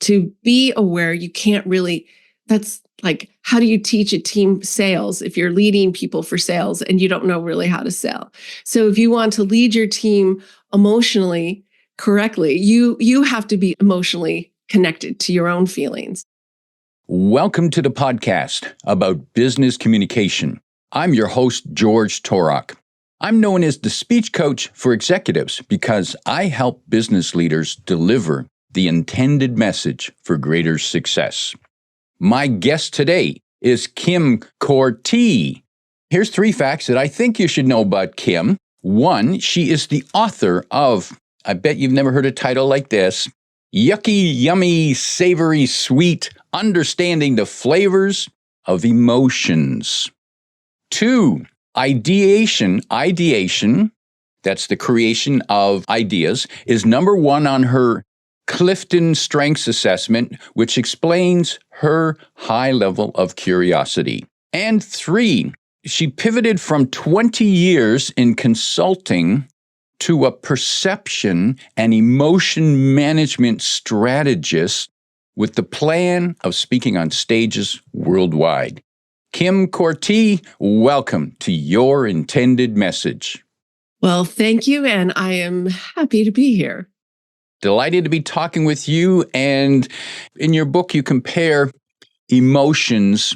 to be aware, you can't really, that's like, how do you teach a team sales if you're leading people for sales and you don't know really how to sell? So if you want to lead your team emotionally correctly, you have to be emotionally connected to your own feelings. Welcome to the podcast about business communication. I'm your host, George Torok. I'm known as the speech coach for executives because I help business leaders deliver the intended message for greater success. My guest today is Kim Korte. Here's 3 facts that I think you should know about Kim. 1, she is the author of, I bet you've never heard a title like this, Yucky Yummy Savory Sweet, Understanding the Flavors of Emotions. 2, ideation, that's the creation of ideas, is number 1 on her Clifton Strengths Assessment, which explains her high level of curiosity. And 3, she pivoted from 20 years in consulting to a perception and emotion management strategist with the plan of speaking on stages worldwide. Kim Korte, welcome to Your Intended Message. Well, thank you, and I am happy to be here. Delighted to be talking with you. And in your book, you compare emotions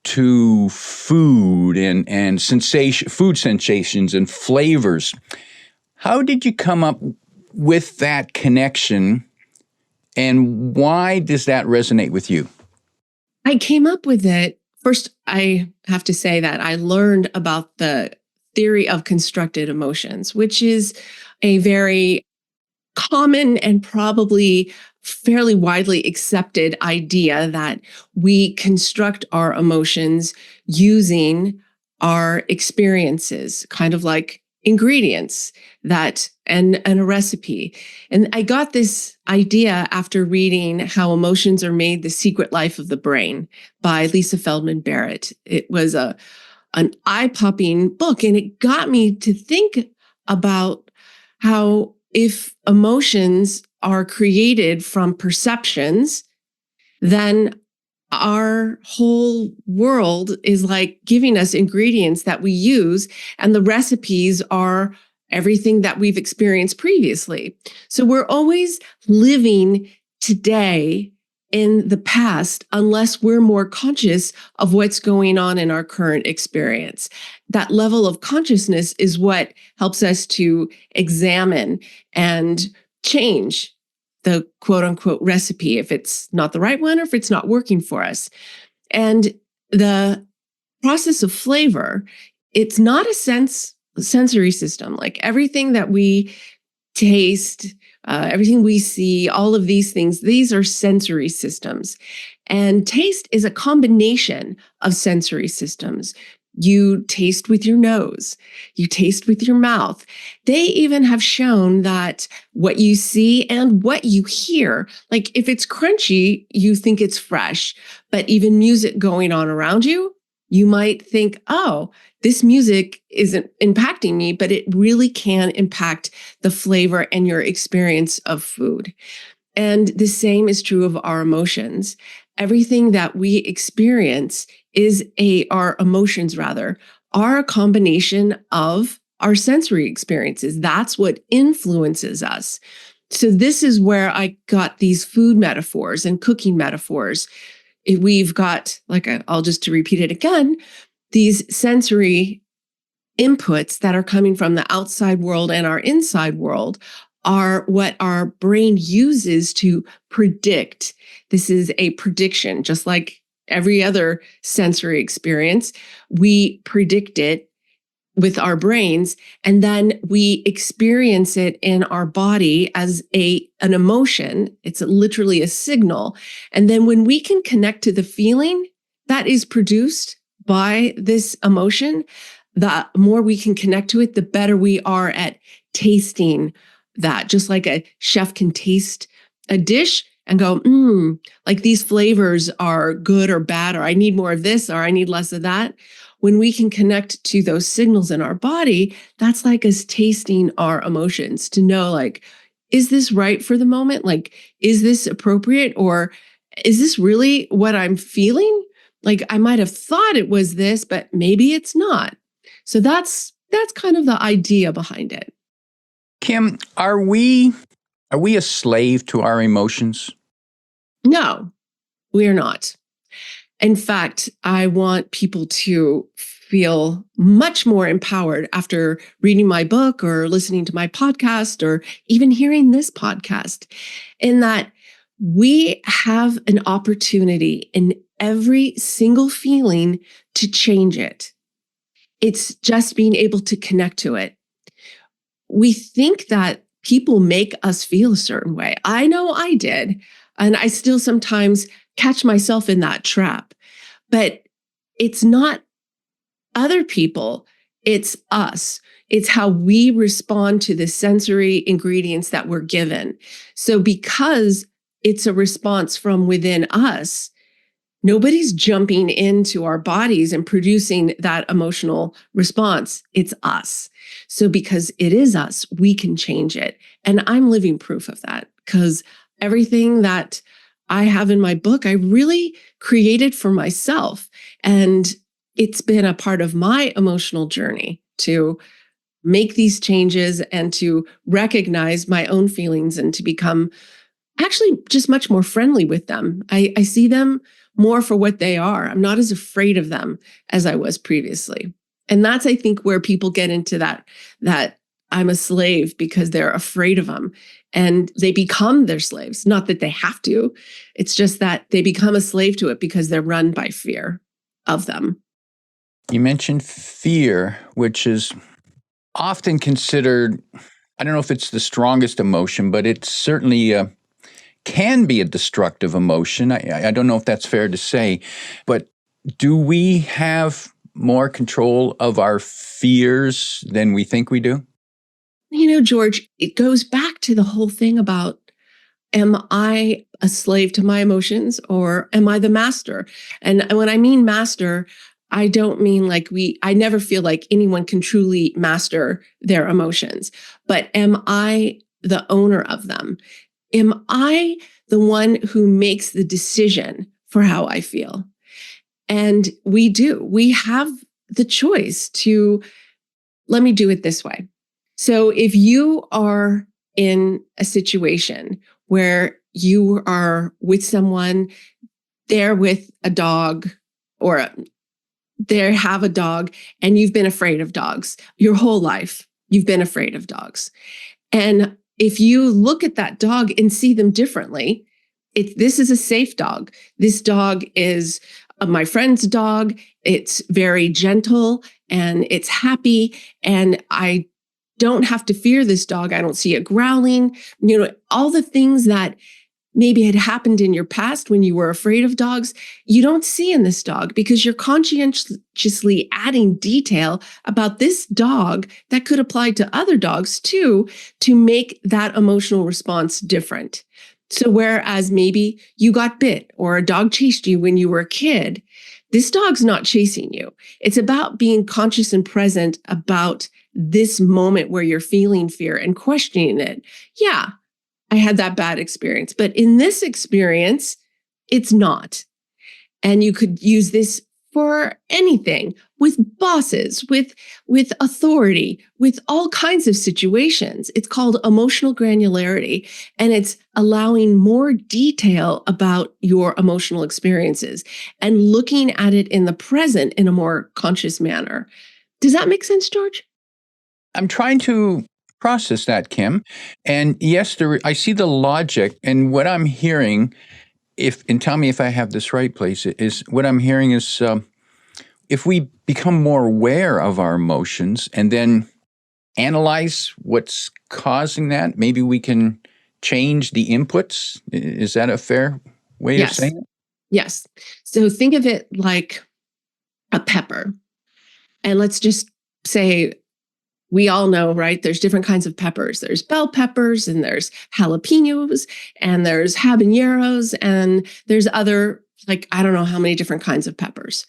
to food and food sensations and flavors. How did you come up with that connection, and why does that resonate with you? I came up with it. First, I have to say that I learned about the theory of constructed emotions, which is a very common and probably fairly widely accepted idea that we construct our emotions using our experiences, kind of like ingredients and a recipe. And I got this idea after reading How Emotions Are Made: The Secret Life of the Brain by Lisa Feldman Barrett. It was an eye-popping book, and it got me to think about how if emotions are created from perceptions, then our whole world is like giving us ingredients that we use, and the recipes are everything that we've experienced previously. So we're always living today in the past unless we're more conscious of what's going on in our current experience. That level of consciousness is what helps us to examine and change the quote unquote recipe if it's not the right one or if it's not working for us. And the process of flavor, it's not a sensory system. Like everything that we taste, everything we see, all of these things, these are sensory systems. And taste is a combination of sensory systems. You taste with your nose, you taste with your mouth. They even have shown that what you see and what you hear, like if it's crunchy, you think it's fresh, but even music going on around you, you might think, oh, this music isn't impacting me, but it really can impact the flavor and your experience of food. And the same is true of our emotions. Everything that we experience our emotions rather, are a combination of our sensory experiences. That's what influences us. So this is where I got these food metaphors and cooking metaphors. We've got, I'll just to repeat it again, these sensory inputs that are coming from the outside world and our inside world are what our brain uses to predict. This is a prediction, just like every other sensory experience. We predict it with our brains, and then we experience it in our body as an emotion. It's literally a signal. And then when we can connect to the feeling that is produced by this emotion, the more we can connect to it, the better we are at tasting that. Just like a chef can taste a dish and go, like these flavors are good or bad, or I need more of this, or I need less of that. When we can connect to those signals in our body, that's like us tasting our emotions to know, like, is this right for the moment? Like, is this appropriate? Or is this really what I'm feeling? Like, I might have thought it was this, but maybe it's not. So that's kind of the idea behind it. Kim, are we a slave to our emotions? No, we're not. In fact, I want people to feel much more empowered after reading my book or listening to my podcast or even hearing this podcast, in that we have an opportunity in every single feeling to change it. It's just being able to connect to it. We think that people make us feel a certain way. I know I did. And I still sometimes catch myself in that trap. But it's not other people, it's us. It's how we respond to the sensory ingredients that we're given. So because it's a response from within us, nobody's jumping into our bodies and producing that emotional response. It's us. So because it is us, we can change it. And I'm living proof of that, because everything that I have in my book, I really created for myself. And it's been a part of my emotional journey to make these changes and to recognize my own feelings and to become actually just much more friendly with them. I see them more for what they are. I'm not as afraid of them as I was previously. And that's, I think, where people get into that I'm a slave because they're afraid of them, and they become their slaves. Not that they have to. It's just that they become a slave to it because they're run by fear of them. You mentioned fear, which is often considered, I don't know if it's the strongest emotion, but it certainly can be a destructive emotion. I don't know if that's fair to say, but do we have more control of our fears than we think we do? You know, George, it goes back to the whole thing about, am I a slave to my emotions or am I the master? And when I mean master, I don't mean like I never feel like anyone can truly master their emotions, but am I the owner of them? Am I the one who makes the decision for how I feel? And we do. We have the choice to, let me do it this way. So if you are in a situation where you are with someone, they're with a dog, or they have a dog, and you've been afraid of dogs your whole life, you've been afraid of dogs. And if you look at that dog and see them differently, this is a safe dog. This dog is my friend's dog. It's very gentle and it's happy. And I don't have to fear this dog. I don't see it growling. You know, all the things that maybe had happened in your past when you were afraid of dogs, you don't see in this dog because you're conscientiously adding detail about this dog that could apply to other dogs too, to make that emotional response different. So whereas maybe you got bit or a dog chased you when you were a kid, this dog's not chasing you. It's about being conscious and present about this moment where you're feeling fear and questioning it. Yeah, I had that bad experience, but in this experience, it's not. And you could use this for anything, with bosses, with authority, with all kinds of situations. It's called emotional granularity, and it's allowing more detail about your emotional experiences and looking at it in the present in a more conscious manner. Does that make sense, George? I'm trying to process that, Kim. And yes, I see the logic. And what I'm hearing, and tell me if I have this right, please, is what I'm hearing is if we become more aware of our emotions and then analyze what's causing that, maybe we can change the inputs. Is that a fair way of saying it? Yes. So think of it like a pepper. And let's just say, we all know, right? There's different kinds of peppers. There's bell peppers and there's jalapenos and there's habaneros and there's other, like, I don't know how many different kinds of peppers.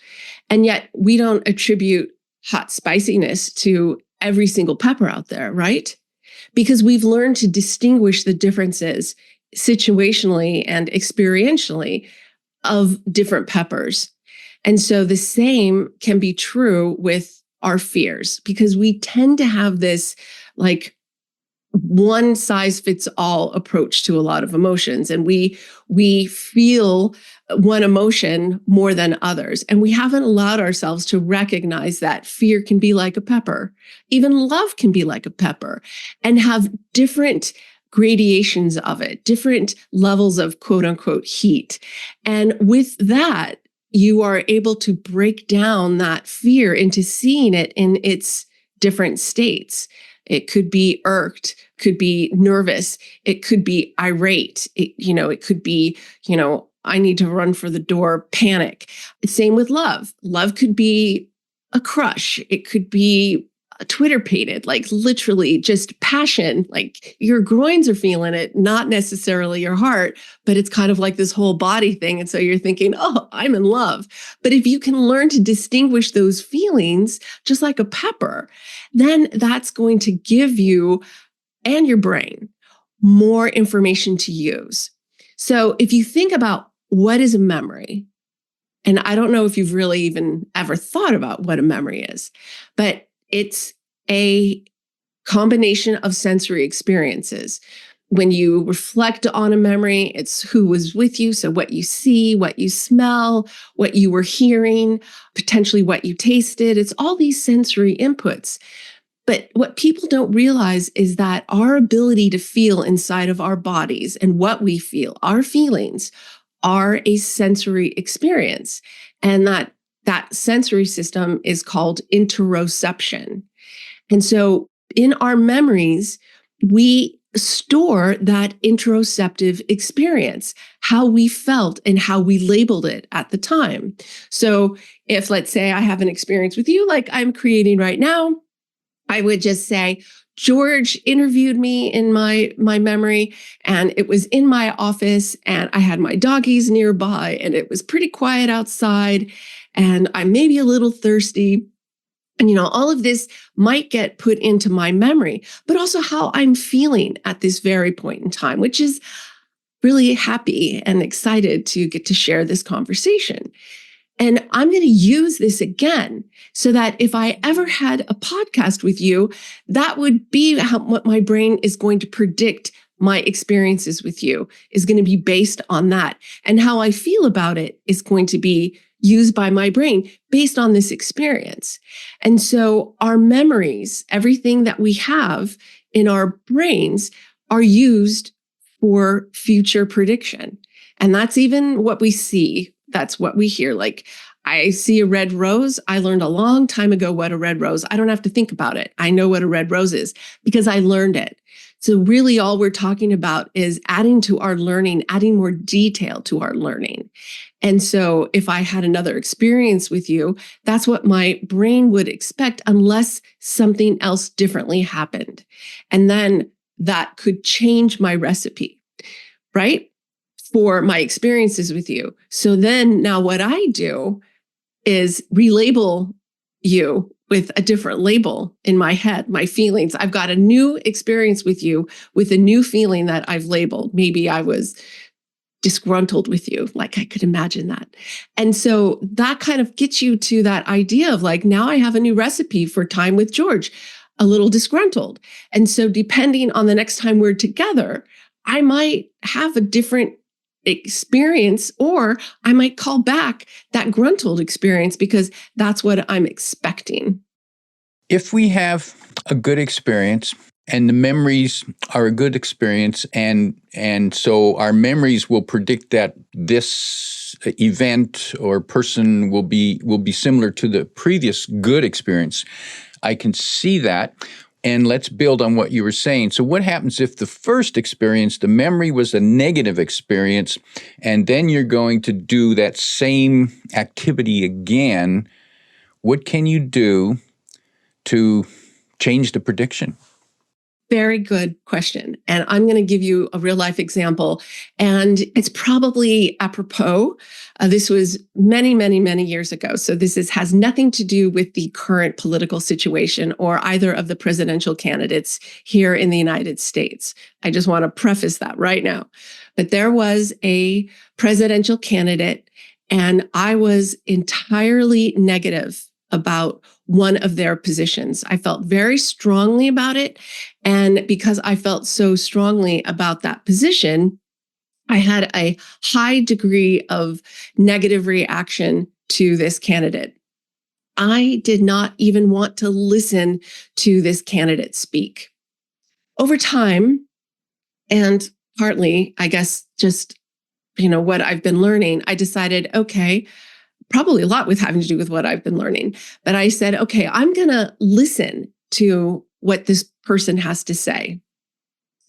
And yet we don't attribute hot spiciness to every single pepper out there, right? because we've learned to distinguish the differences situationally and experientially of different peppers. And so the same can be true with our fears, because we tend to have this like one size fits all approach to a lot of emotions, and we feel one emotion more than others, and we haven't allowed ourselves to recognize that fear can be like a pepper, even love can be like a pepper, and have different gradations of it, different levels of quote unquote heat. And with that, you are able to break down that fear into seeing it in its different states. It could be irked, could be nervous, it could be irate, it could be, I need to run for the door, panic. Same with love. Love could be a crush. It could be a Twitter pated, like literally just passion, like your groins are feeling it, not necessarily your heart, but it's kind of like this whole body thing. And so you're thinking, oh, I'm in love. But if you can learn to distinguish those feelings, just like a pepper, then that's going to give you and your brain more information to use. So if you think about what is a memory, and I don't know if you've really even ever thought about what a memory is, but it's a combination of sensory experiences. When you reflect on a memory, it's who was with you. So what you see, what you smell, what you were hearing, potentially what you tasted. It's all these sensory inputs. But what people don't realize is that our ability to feel inside of our bodies and what we feel, our feelings, are a sensory experience. And that sensory system is called interoception. And so in our memories, we store that interoceptive experience, how we felt and how we labeled it at the time. So if, let's say, I have an experience with you like I'm creating right now, I would just say, George interviewed me in my memory, and it was in my office, and I had my doggies nearby, and it was pretty quiet outside, and I'm maybe a little thirsty. And, all of this might get put into my memory, but also how I'm feeling at this very point in time, which is really happy and excited to get to share this conversation. And I'm going to use this again so that if I ever had a podcast with you, that would be what my brain is going to predict my experiences with you is going to be based on that. And how I feel about it is going to be used by my brain based on this experience. And so our memories, everything that we have in our brains, are used for future prediction. And that's even what we see. That's what we hear. Like, I see a red rose. I learned a long time ago what a red rose. I don't have to think about it. I know what a red rose is because I learned it. So really all we're talking about is adding to our learning, adding more detail to our learning. And so if I had another experience with you, that's what my brain would expect unless something else differently happened. And then that could change my recipe, right? For my experiences with you. So then now what I do is relabel you with a different label in my head, my feelings. I've got a new experience with you with a new feeling that I've labeled. Maybe I was disgruntled with you. Like, I could imagine that. And so that kind of gets you to that idea of like, now I have a new recipe for time with George, a little disgruntled. And so depending on the next time we're together, I might have a different experience, or I might call back that gruntled experience because that's what I'm expecting. If we have a good experience and the memories are a good experience, and so our memories will predict that this event or person will be similar to the previous good experience, I can see that. And let's build on what you were saying. So what happens if the first experience, the memory, was a negative experience, and then you're going to do that same activity again? What can you do to change the prediction? very good question. And I'm going to give you a real life example. And it's probably apropos. This was many, many, many years ago. So has nothing to do with the current political situation or either of the presidential candidates here in the United States. I just want to preface that right now. But there was a presidential candidate, and I was entirely negative about one of their positions. I felt very strongly about it. And because I felt so strongly about that position, I had a high degree of negative reaction to this candidate. I did not even want to listen to this candidate speak. Over time, and partly, I guess, just what I've been learning, I decided, okay, probably a lot with having to do with what I've been learning. But I said, okay, I'm going to listen to what this person has to say.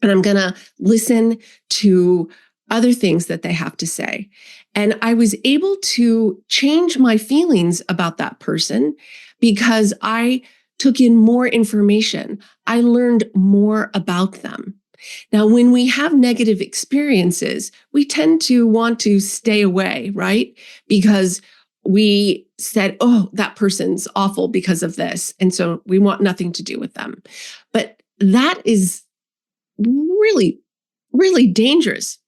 And I'm going to listen to other things that they have to say. And I was able to change my feelings about that person because I took in more information. I learned more about them. Now, when we have negative experiences, we tend to want to stay away, right? Because we said, oh, that person's awful because of this. And so we want nothing to do with them. But that is really, really dangerous.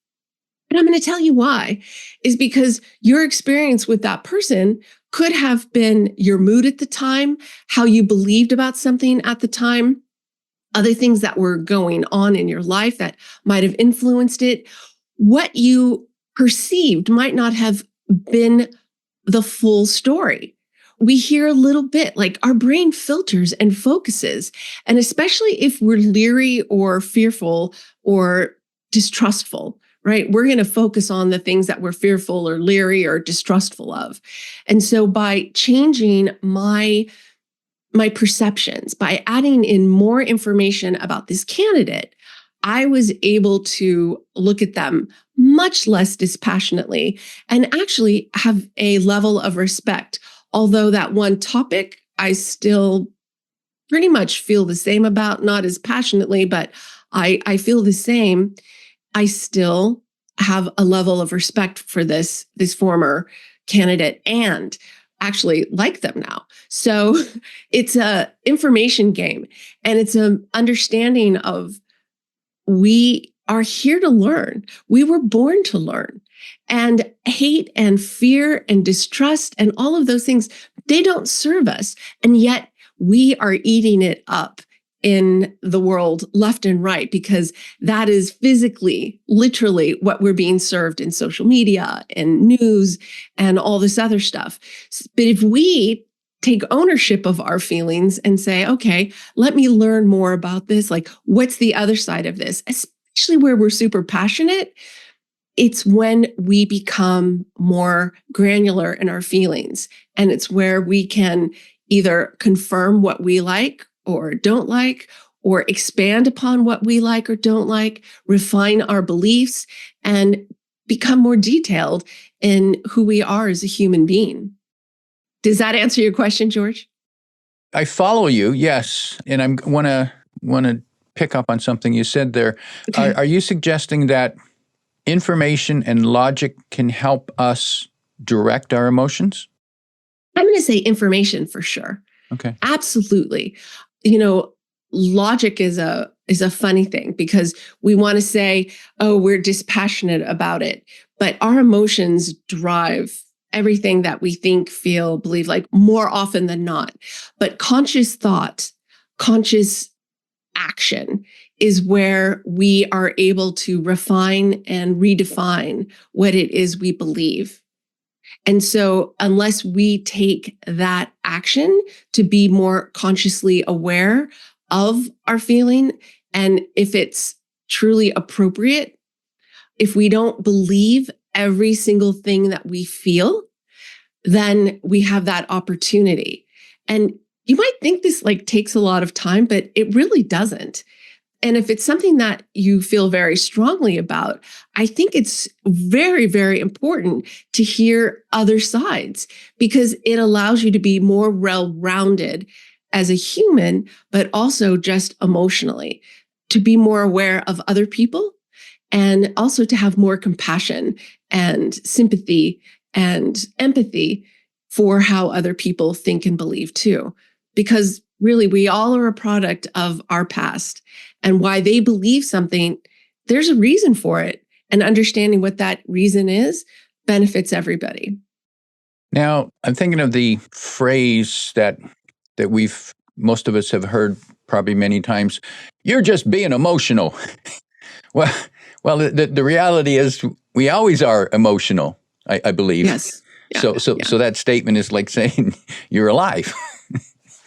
And I'm going to tell you why, is because your experience with that person could have been your mood at the time, how you believed about something at the time, other things that were going on in your life that might have influenced it. What you perceived might not have been the full story. We hear a little bit, like our brain filters and focuses. And especially if we're leery or fearful or distrustful, right? We're going to focus on the things that we're fearful or leery or distrustful of. And so by changing my perceptions, by adding in more information about this candidate, I was able to look at them much less dispassionately and actually have a level of respect. Although that one topic I still pretty much feel the same about, not as passionately, but I feel the same. I still have a level of respect for this former candidate and actually like them now. So it's a information game, and it's an understanding of we are here to learn. We were born to learn. And hate and fear and distrust and all of those things, they don't serve us. And yet we are eating it up in the world left and right, because that is physically, literally what we're being served in social media and news and all this other stuff. But if we take ownership of our feelings and say, okay, let me learn more about this. Like, what's the other side of this? Especially where we're super passionate, it's when we become more granular in our feelings. And it's where we can either confirm what we like or don't like, or expand upon what we like or don't like, refine our beliefs, and become more detailed in who we are as a human being. Does that answer your question, George? I follow you, yes. And I want to pick up on something you said there. Okay. Are you suggesting that information and logic can help us direct our emotions? I'm going to say information for sure. Okay. Absolutely. Logic is a funny thing, because we want to say, oh, we're dispassionate about it. But our emotions drive everything that we think, feel, believe, like more often than not. But conscious thought, conscious action is where we are able to refine and redefine what it is we believe. And so unless we take that action to be more consciously aware of our feeling, and if it's truly appropriate, if we don't believe every single thing that we feel, then we have that opportunity. And you might think this takes a lot of time, but it really doesn't. And if it's something that you feel very strongly about, I think it's very, very important to hear other sides, because it allows you to be more well-rounded as a human, but also just emotionally. to be more aware of other people and also to have more compassion and sympathy and empathy for how other people think and believe too. Because really, we all are a product of our past, and why they believe something, there's a reason for it. And understanding what that reason is benefits everybody. Now, I'm thinking of the phrase that most of us have heard probably many times. You're just being emotional. Well, the reality is we always are emotional, I believe. Yes. Yeah, So that statement is like saying you're alive.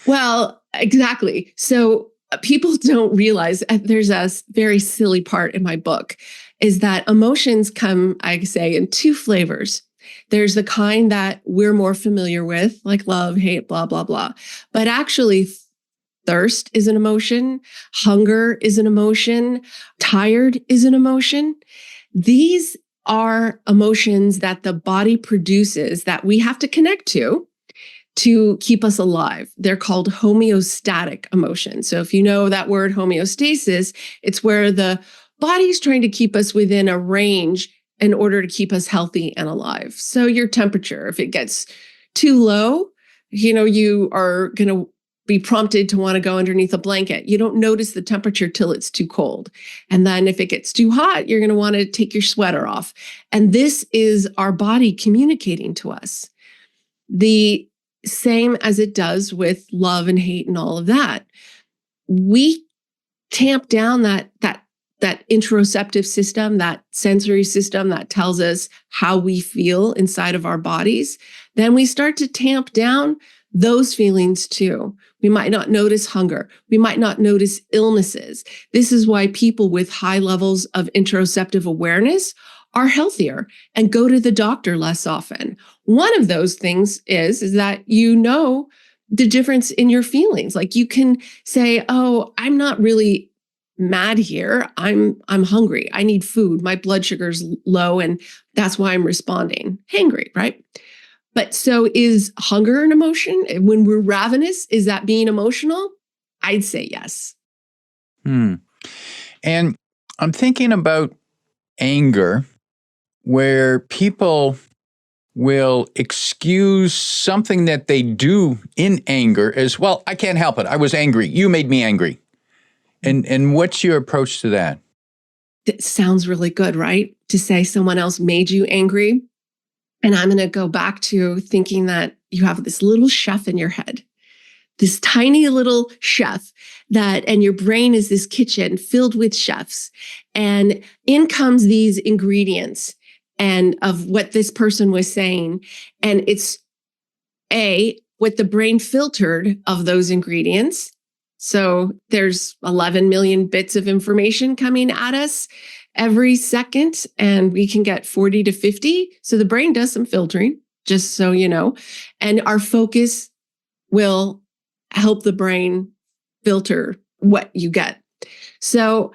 Well, exactly. So people don't realize, there's a very silly part in my book, is that emotions come, I say, in two flavors. There's the kind that we're more familiar with, like love, hate, blah, blah, blah. But actually, thirst is an emotion. Hunger is an emotion. Tired is an emotion. These are emotions that the body produces that we have to connect to keep us alive. They're called homeostatic emotions. So if you know that word homeostasis, it's where the body's trying to keep us within a range in order to keep us healthy and alive. So your temperature, if it gets too low, you are going to be prompted to want to go underneath a blanket. You don't notice the temperature till it's too cold. And then if it gets too hot, you're going to want to take your sweater off. And this is our body communicating to us. The same as it does with love and hate and all of that. We tamp down that interoceptive system, that sensory system that tells us how we feel inside of our bodies. Then we start to tamp down those feelings too. We might not notice hunger. We might not notice illnesses. This is why people with high levels of interoceptive awareness are healthier and go to the doctor less often. One of those things is that the difference in your feelings. Like you can say, oh, I'm not really mad here. I'm hungry. I need food. My blood sugar's low and that's why I'm responding. Hangry, right? But so is hunger an emotion? When we're ravenous, is that being emotional? I'd say yes. And I'm thinking about anger, where people will excuse something that they do in anger as, well, I can't help it. I was angry. You made me angry. And what's your approach to that? That sounds really good, right? To say someone else made you angry. And I'm going to go back to thinking that you have this little chef in your head, this tiny little chef and your brain is this kitchen filled with chefs. And in comes these ingredients and of what this person was saying. And it's what the brain filtered of those ingredients. So there's 11 million bits of information coming at us every second, and we can get 40 to 50. So the brain does some filtering, just so you know, and our focus will help the brain filter what you get. So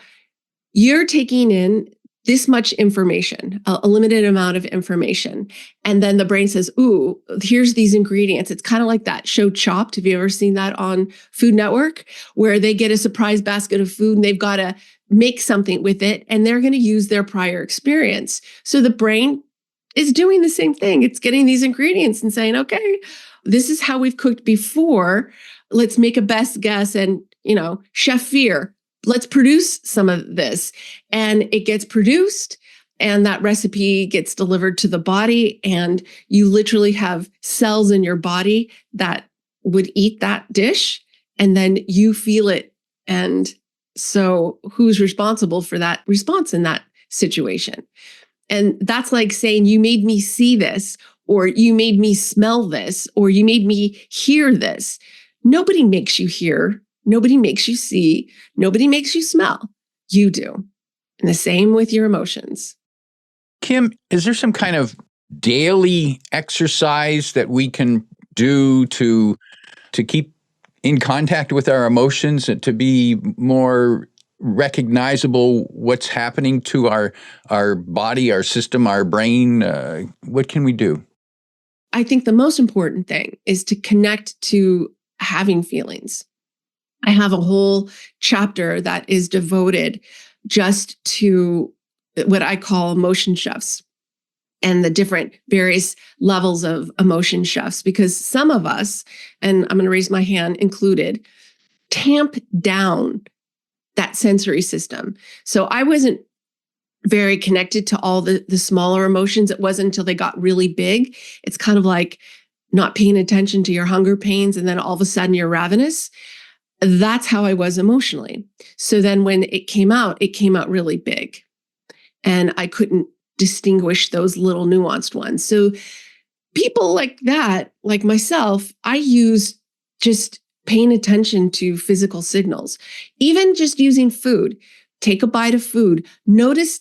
you're taking in this much information, a limited amount of information. And then the brain says, ooh, here's these ingredients. It's kind of like that show Chopped. Have you ever seen that on Food Network, where they get a surprise basket of food and they've got to make something with it and they're going to use their prior experience. So the brain is doing the same thing. It's getting these ingredients and saying, okay, this is how we've cooked before. Let's make a best guess and, chef fear. Let's produce some of this. And it gets produced and that recipe gets delivered to the body. And you literally have cells in your body that would eat that dish and then you feel it. And so who's responsible for that response in that situation? And that's like saying you made me see this, or you made me smell this, or you made me hear this. Nobody makes you hear. Nobody makes you see. Nobody makes you smell. You do. And the same with your emotions. Kim, is there some kind of daily exercise that we can do to keep in contact with our emotions and to be more recognizable what's happening to our body, our system, our brain? What can we do? I think the most important thing is to connect to having feelings. I have a whole chapter that is devoted just to what I call emotion chefs and the different various levels of emotion chefs, because some of us, and I'm going to raise my hand included, tamp down that sensory system. So I wasn't very connected to all the smaller emotions. It wasn't until they got really big. It's kind of like not paying attention to your hunger pains, and then all of a sudden you're ravenous. That's how I was emotionally. So then when it came out really big. And I couldn't distinguish those little nuanced ones. So people like that, like myself, I use just paying attention to physical signals, even just using food. Take a bite of food. Notice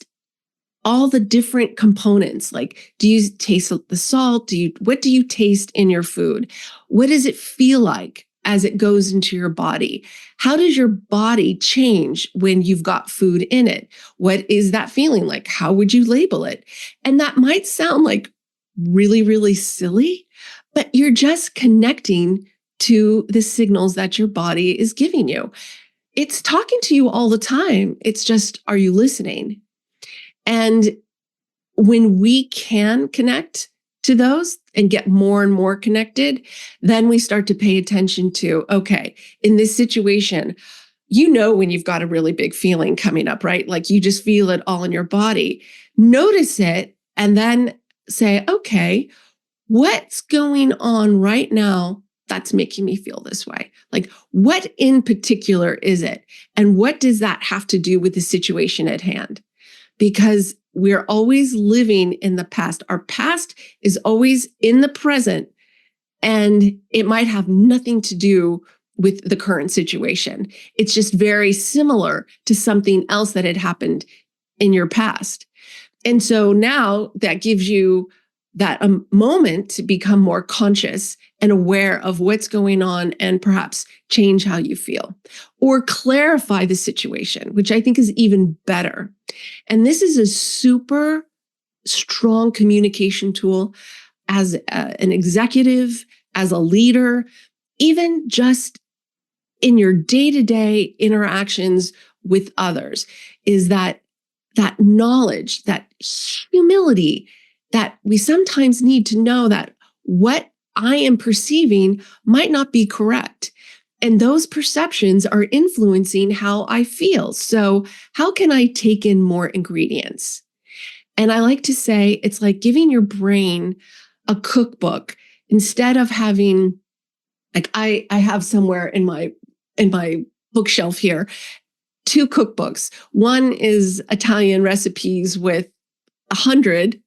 all the different components. Like, do you taste the salt? What do you taste in your food? What does it feel like as it goes into your body? How does your body change when you've got food in it? What is that feeling like? How would you label it? And that might sound like really, really silly, but you're just connecting to the signals that your body is giving you. It's talking to you all the time. It's just, are you listening? And when we can connect to those and get more and more connected, then we start to pay attention to, okay, in this situation, when you've got a really big feeling coming up, right? Like you just feel it all in your body. Notice it and then say, okay, what's going on right now that's making me feel this way? Like, what in particular is it? And what does that have to do with the situation at hand? Because we're always living in the past. Our past is always in the present, and it might have nothing to do with the current situation. It's just very similar to something else that had happened in your past. And so now that gives you that moment to become more conscious and aware of what's going on and perhaps change how you feel or clarify the situation, which I think is even better. And this is a super strong communication tool as an executive, as a leader, even just in your day-to-day interactions with others, is that knowledge, that humility that we sometimes need to know that what I am perceiving might not be correct. And those perceptions are influencing how I feel. So how can I take in more ingredients? And I like to say it's like giving your brain a cookbook instead of having, like I have somewhere in my bookshelf here, 2 cookbooks. One is Italian recipes with 100,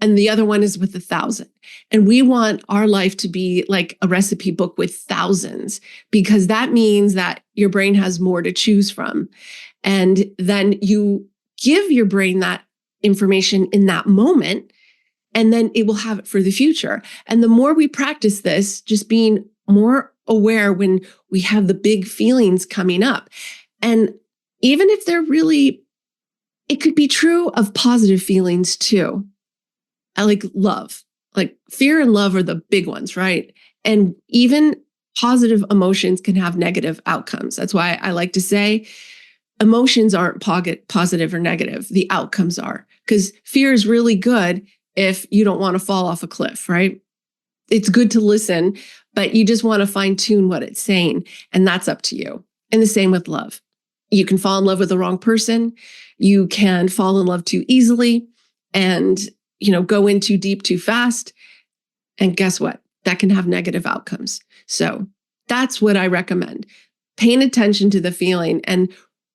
and the other one is with 1,000. And we want our life to be like a recipe book with thousands, because that means that your brain has more to choose from. And then you give your brain that information in that moment, and then it will have it for the future. And the more we practice this, just being more aware when we have the big feelings coming up. And even if they're really, it could be true of positive feelings too. I like love, like fear and love are the big ones, right? And even positive emotions can have negative outcomes. That's why I like to say emotions aren't positive or negative. The outcomes are, because fear is really good if you don't want to fall off a cliff, right? It's good to listen, but you just want to fine tune what it's saying. And that's up to you. And the same with love. You can fall in love with the wrong person. You can fall in love too easily and go in too deep too fast. And guess what? That can have negative outcomes. So that's what I recommend. Paying attention to the feeling and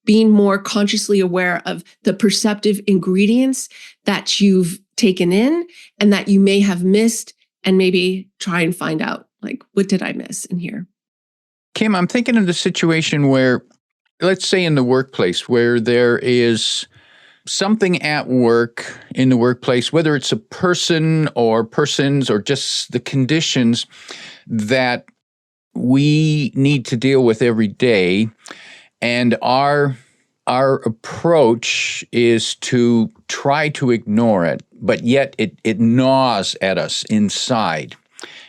being more consciously aware of the perceptive ingredients that you've taken in and that you may have missed, and maybe try and find out, like, what did I miss in here? Kim, I'm thinking of the situation where, let's say in the workplace, where there is something at work, in the workplace, whether it's a person or persons or just the conditions that we need to deal with every day. And our approach is to try to ignore it, but yet it gnaws at us inside.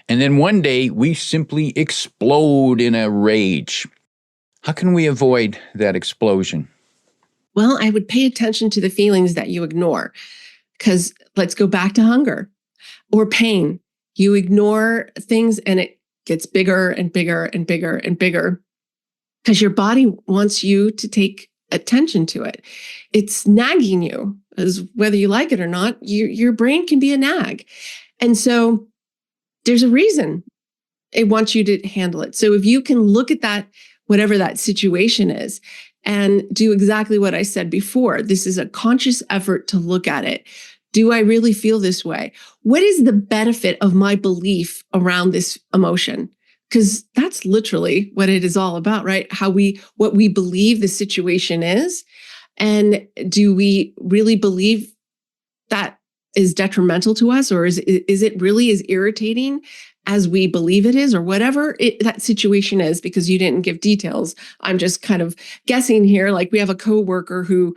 And then one day we simply explode in a rage. How can we avoid that explosion? Well, I would pay attention to the feelings that you ignore, because let's go back to hunger or pain. You ignore things and it gets bigger and bigger and bigger and bigger because your body wants you to take attention to it. It's nagging you, as whether you like it or not. Your brain can be a nag. And so there's a reason it wants you to handle it. So if you can look at that, whatever that situation is, and do exactly what I said before, this is a conscious effort to look at it. Do I really feel this way? What is the benefit of my belief around this emotion? Because that's literally what it is all about, right? What we believe the situation is. And do we really believe that is detrimental to us, or is it really as irritating as we believe it is, or whatever that situation is? Because you didn't give details. I'm just kind of guessing here. Like, we have a coworker who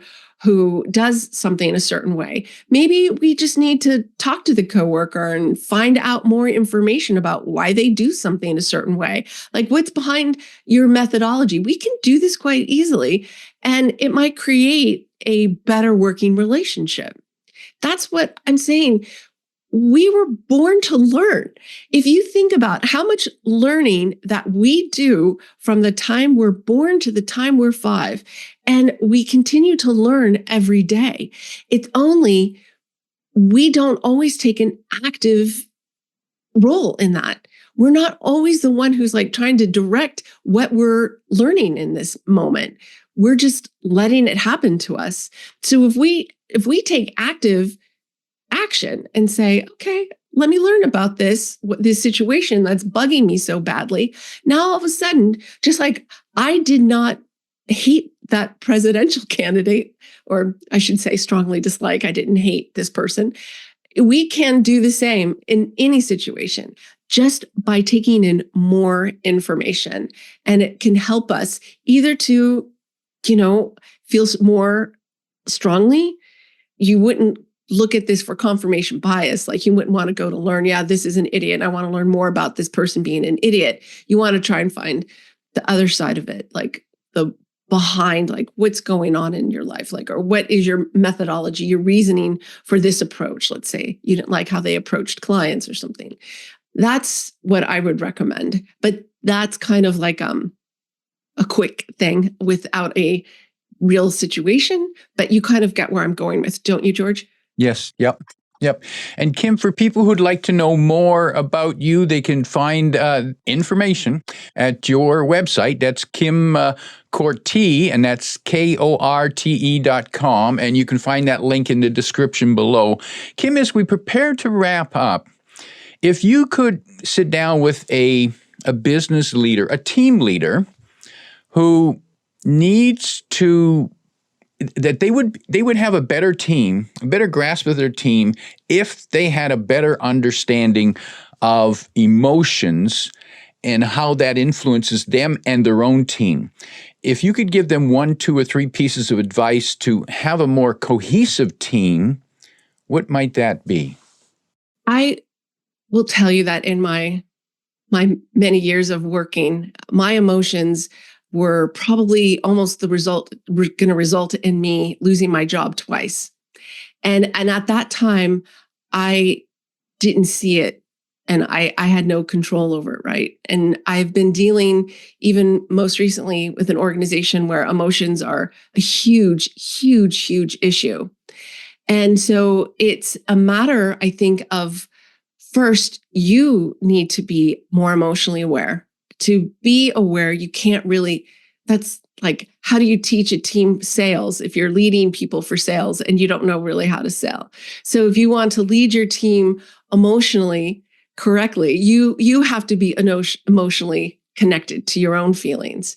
does something a certain way. Maybe we just need to talk to the coworker and find out more information about why they do something a certain way. Like, what's behind your methodology? We can do this quite easily, and it might create a better working relationship. That's what I'm saying. We were born to learn. If you think about how much learning that we do from the time we're born to the time we're 5, and we continue to learn every day, it's only we don't always take an active role in that. We're not always the one who's like trying to direct what we're learning in this moment. We're just letting it happen to us. So if we take active action and say, okay, let me learn about this situation that's bugging me so badly. Now, all of a sudden, just like I did not hate that presidential candidate, or I should say strongly dislike, I didn't hate this person. We can do the same in any situation just by taking in more information. And it can help us either to, feel more strongly. You wouldn't look at this for confirmation bias. Like, you wouldn't want to go to learn, yeah, this is an idiot. I want to learn more about this person being an idiot. You want to try and find the other side of it, like the behind, like what's going on in your life, like, or what is your methodology, your reasoning for this approach. Let's say you didn't like how they approached clients or something. That's what I would recommend. But that's kind of like a quick thing without a real situation. But you kind of get where I'm going with, don't you, George? Yes. Yep. Yep. And Kim, for people who'd like to know more about you, they can find information at your website. That's Kim Korte, and that's KORTE.com. And you can find that link in the description below. Kim, as we prepare to wrap up, if you could sit down with a business leader, a team leader who needs to, that they would have a better team, a better grasp of their team if they had a better understanding of emotions and how that influences them and their own team. If you could give them 1, 2, or 3 pieces of advice to have a more cohesive team, what might that be? I will tell you that in my many years of working, my emotions were probably almost going to result in me losing my job twice. And at that time, I didn't see it, and I had no control over it, right? And I've been dealing even most recently with an organization where emotions are a huge, huge, huge issue. And so it's a matter, I think, of first, you need to be more emotionally aware. To be aware, you can't really, that's like, how do you teach a team sales if you're leading people for sales and you don't know really how to sell? So if you want to lead your team emotionally correctly, you have to be emotionally connected to your own feelings.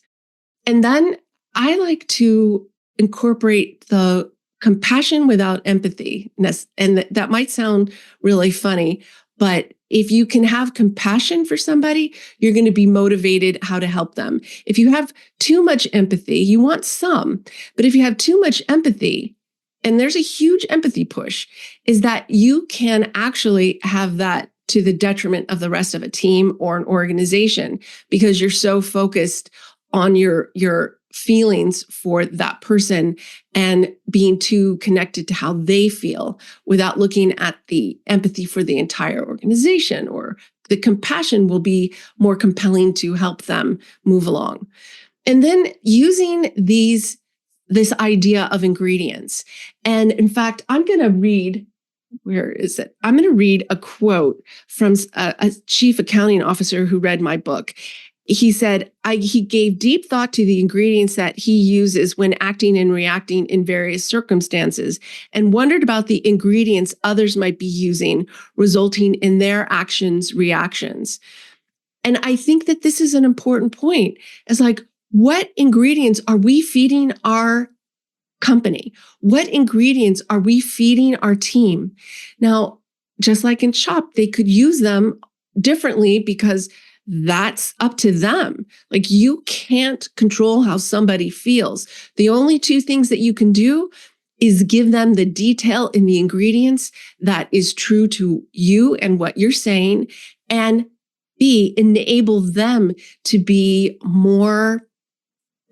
And then I like to incorporate the compassion without empathy. And that might sound really funny, but if you can have compassion for somebody, you're going to be motivated how to help them. If you have too much empathy, you want some, but if you have too much empathy, and there's a huge empathy push, is that you can actually have that to the detriment of the rest of a team or an organization because you're so focused on your feelings for that person and being too connected to how they feel without looking at the empathy for the entire organization, or the compassion will be more compelling to help them move along. And then using this idea of ingredients. And in fact, I'm going to read, where is it? I'm going to read a quote from a chief accounting officer who read my book. He said, he gave deep thought to the ingredients that he uses when acting and reacting in various circumstances, and wondered about the ingredients others might be using, resulting in their actions, reactions. And I think that this is an important point. It's like, what ingredients are we feeding our company? What ingredients are we feeding our team? Now, just like in shop, they could use them differently because that's up to them. Like, you can't control how somebody feels. The only two things that you can do is give them the detail in the ingredients that is true to you and what you're saying, and enable them to be more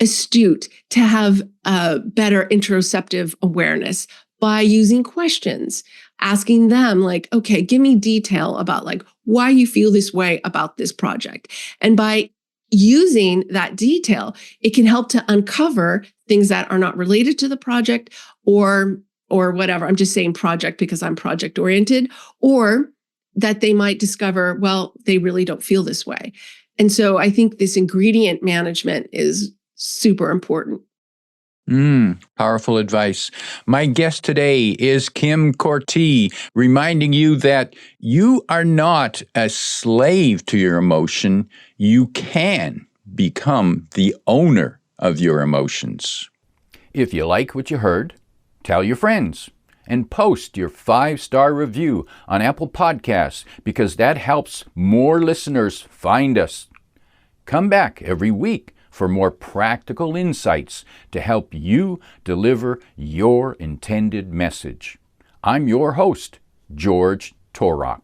astute, to have a better interoceptive awareness by using questions, asking them like, okay, give me detail about like why you feel this way about this project. And by using that detail, it can help to uncover things that are not related to the project, or whatever. I'm just saying project because I'm project oriented, or that they might discover, well, they really don't feel this way. And so I think this ingredient management is super important. Powerful advice. My guest today is Kim Korte, reminding you that you are not a slave to your emotion. You can become the owner of your emotions. If you like what you heard, tell your friends and post your 5-star review on Apple Podcasts, because that helps more listeners find us. Come back every week for more practical insights to help you deliver your intended message. I'm your host, George Torok.